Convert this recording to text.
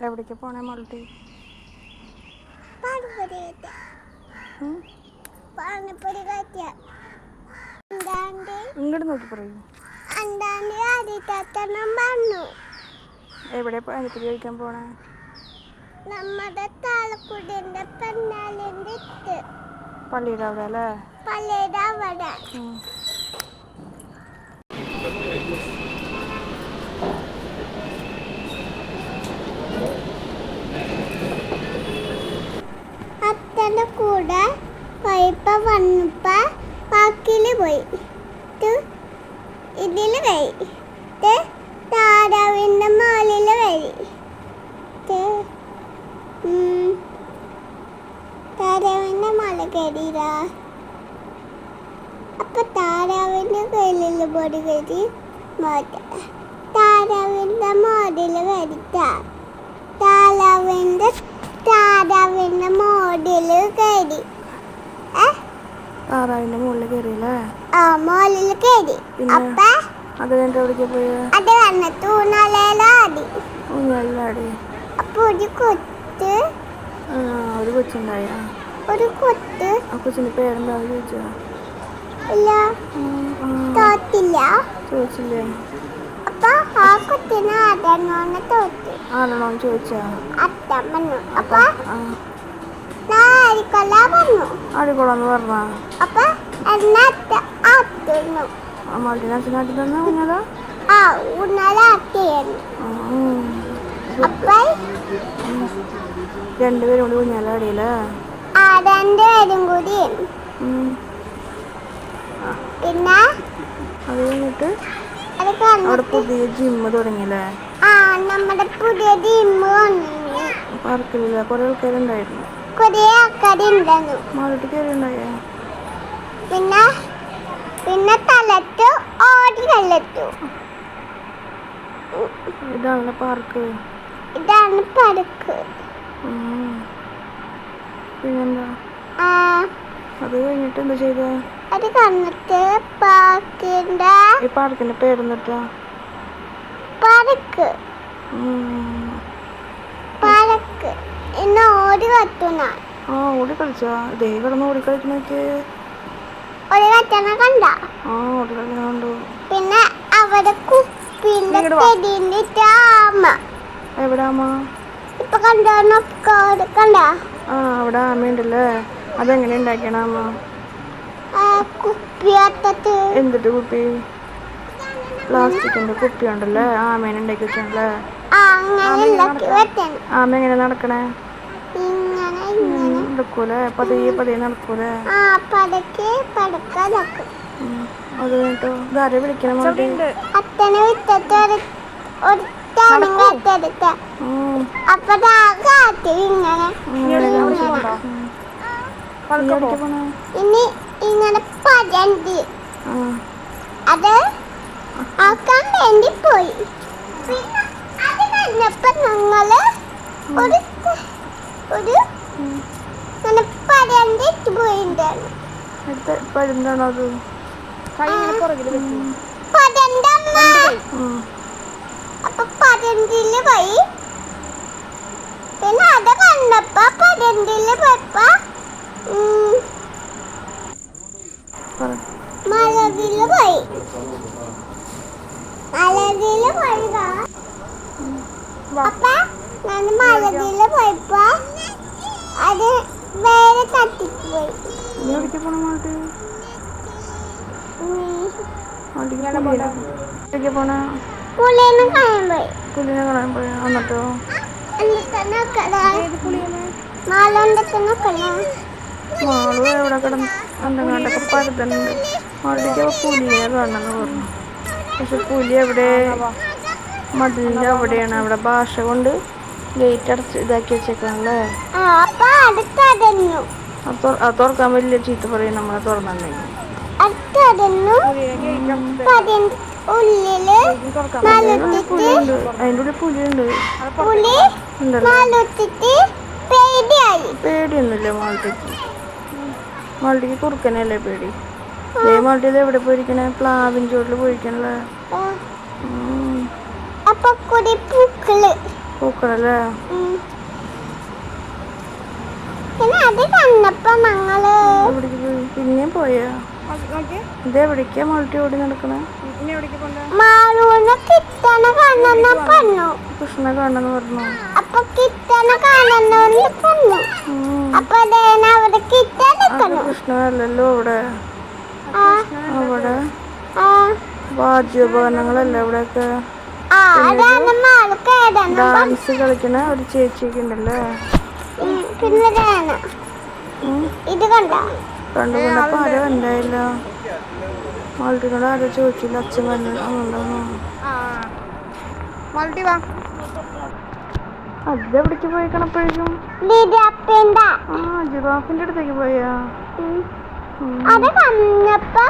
എവിടേക്ക് പോണേ മൾട്ടി? ഇങ്ങോട്ട് നോക്കി പറയൂ. എവിടെ പാനിപ്പൂരി കഴിക്കാൻ പോണേ? നമ്മുടെ താളക്കുടിന്റെ പെണ്ണാലിന്റെ പള്ളിയുടെ അവിടെ അല്ലേ? പള്ളിയുടെ അവിടെ. അച്ഛൻ്റെ കൂടെ പോയപ്പോ വന്നപ്പോ പാക്കില് പോയി ഇതില് പോയി താരാവിന്റെ മുകളില് പോയി താരാവിന്റെ മല കയറിയില്ല. അപ്പൊ താരാവിന്റെ കയ്യിലുള്ള പൊടി കയറി താരാവിന്റെ മോഡില് വരിക. താരാവിന്റെ മോഡില് കയറി. താറാവിന്റെ മുകളിൽ കയറിയല്ലേ? ആ മോളില് കയറി. അപ്പൊ അത് കഴിഞ്ഞിട്ട് എവിടേക്ക് പോയ? അത് വന്നിട്ട് ഊഞ്ഞാലാടി. അപ്പൊ ഒരു കൊച്ചുണ്ടായ ഒരു കൊത്ത്. ആ കൊച്ചിന്റെ പേരെന്താന്ന് ചോദിച്ചോ? ഇല്ല, തോറ്റില്ല. ചോദിച്ചില്ലേ? അപ്പൊ ആ കൊച്ചിനെ ആരാണോന്ന് തോറ്റ്. ആരാണോന്ന് ചോദിച്ചാ? അത്തം വന്നു. അപ്പൊ ആരിക്കൊല്ലാ പറഞ്ഞു. ആടിക്കൊള്ളാന്ന് പറഞ്ഞ? അപ്പൊ എന്നെ ആത്തുന്നു. മൾട്ടിനാഷണൽ തന്നെ ഊഞ്ഞാലാ? ആ ഊഞ്ഞാലാട്ടിയായിരുന്നു. അപ്പൊ രണ്ടുപേരും കൂടി ഊഞ്ഞാലാടിയല്ലേ? ആ രണ്ടുപേരും കൂടി. പിന്നെ അത് കഴിഞ്ഞിട്ട് അവിടെ പുതിയ ജിമ്മ് തുടങ്ങിയല്ലേ? ആ നമ്മുടെ പുതിയ ജിമ്മ് തുടങ്ങി. പാർക്കിലില്ല, കുറെ ആൾക്കാരുണ്ടായിരുന്നു. കുറെ ആൾക്കാരുണ്ടായിരുന്നു. മാളൂട്ടി കയറിയുണ്ടായേ? പിന്നെ തലത്ത് ഓടി തലത്തു. ഇതാണ് പാർക്ക്. ഇതാണ് പാർക്ക്. പിന്നെന്താ? അത് കഴിഞ്ഞിട്ട് എന്താ ചെയ്തേ? അത് കഴിഞ്ഞിട്ട് ഈ പാർക്കിന്റെ പേരെന്നിട്ടാ? പാർക്ക്. പാർക്ക് ഇന്ന് ഓടി കളിക്കുന്ന. ആ ഓടി കളിച്ചാ? ഇതേ കിടന്ന് ഓടി കളിക്കണൊക്കെ ഓടി കളിക്കണ കണ്ട? ആ ഓടി കളിക്കണ കണ്ടു. പിന്നെ അവിടെ കുപ്പിന്റെ ചെടിന്റെ ആമ. എവിടെ ആമ? ഇപ്പൊ കണ്ടോ? കണ്ട? ആ അവിടെ ആമയുണ്ടല്ലേ? അതെങ്ങനെ ഉണ്ടാക്കിയാണ് ആമ? കുപ്പി. എന്തിട്ട് കുപ്പി? പ്ലാസ്റ്റിക്കിന്റെ കുപ്പി ഉണ്ടല്ലേ? ആമേനെ ഉണ്ടാക്കി വെച്ചല്ലേ? ആമ എങ്ങനെ നടക്കണേ? നടക്കൂലേ? പതിയെ നടക്കൂലേ? അത് കേട്ടോ. ഇതാരെ വിളിക്കണം? അത്തനെ വിട്ടിട്ട് ഇനി ഇങ്ങനെ പരണ്ടി അത് ആക്കാൻ വേണ്ടി പോയി. പിന്നെ അത് കഴിഞ്ഞപ്പോ ഞങ്ങള് ഒരു പരണ്ടിട്ട് പോയിണ്ടായിരുന്നു. പരുന്താണോ അത്? അപ്പൊ പരണ്ടില് പോയി. പിന്നെ അത് കണ്ടപ്പോ പരണ്ടില് പോയപ്പോ മലതില് പോയി. അപ്പൊ ഞാൻ മലതില് പോയപ്പോ അത് വേറെ തട്ടിക്ക് പോയി. പുലിനെ കാണാൻ പോയി. എന്നിട്ടോ? മാളു എവിടെ കിടന്ന് എന്തെങ്ങാണ്ടൊക്കെ പരുതുന്നുണ്ട്. മാളുട്ടിക്ക് പുലിയെ കാണണമെന്ന് പറഞ്ഞു. പക്ഷെ പുലി എവിടെ? മതിലിൻ്റെ അവിടെയാണ്. അവിടെ ഭാഷ കൊണ്ട് ഗേറ്റ് അടച്ച് ഇതാക്കി വെച്ചേക്കാണല്ലേ? അത് തുറക്കാൻ വലിയ ചീത്ത പറയും നമ്മളെ തുറന്നിട്ടുണ്ടെങ്കിൽ. അതിൻ്റെ ഉള്ളിൽ പുലിയുണ്ട്. പേടിയൊന്നുമില്ല മാളുട്ടിക്ക്. മാളുട്ടിക്ക് കുറുക്കനല്ലേ പേടി? മാളുട്ടി ഇത് എവിടെ പോയിരിക്കണേ? പ്ലാവിൻ ചോട്ടിൽ പോയിരിക്കണല്ലേ? പൂക്കളല്ലേ? പിന്നെ അത് കണ്ടപ്പോ ഞങ്ങള് എവിടേക്ക് പോയി? പിന്നെയും പോയാ? ഇത് എവിടേക്കാ മോൾട്ടി ഓടി നടക്കണേ? മാളൂനെ കിട്ടണ കാണുന്ന പറഞ്ഞു. കൃഷ്ണനെ കാണാന്ന് പറഞ്ഞു. അപ്പൊ കിട്ടണ കാണുന്നോണ്ട് പറഞ്ഞു. അപ്പൊ അവിടെ കിട്ടണ കൃഷ്ണനല്ലല്ലോ അവിടെ. അവിടെ വാദ്യോപകരണങ്ങളല്ലേ അവിടെയൊക്കെ. ഡാൻസ് കളിക്കണ ഒരു ചേച്ചിയൊക്കെ ഉണ്ടല്ലേ. പിന്നെ ഇത് കണ്ടോ? കണ്ടപ്പോ ആരോ ഉണ്ടായില്ല. മോൾട്ടിനോട് ആരോ ചോദിച്ചില്ല അച്ഛൻ വന്നിട്ടുണ്ടോന്നോ. അതെവിടേക്ക് പോയി കണപ്പോഴേക്കും? ജിറാഫിന്റെ അടുത്തേക്ക് പോയാ? അത് കണ്ടപ്പോ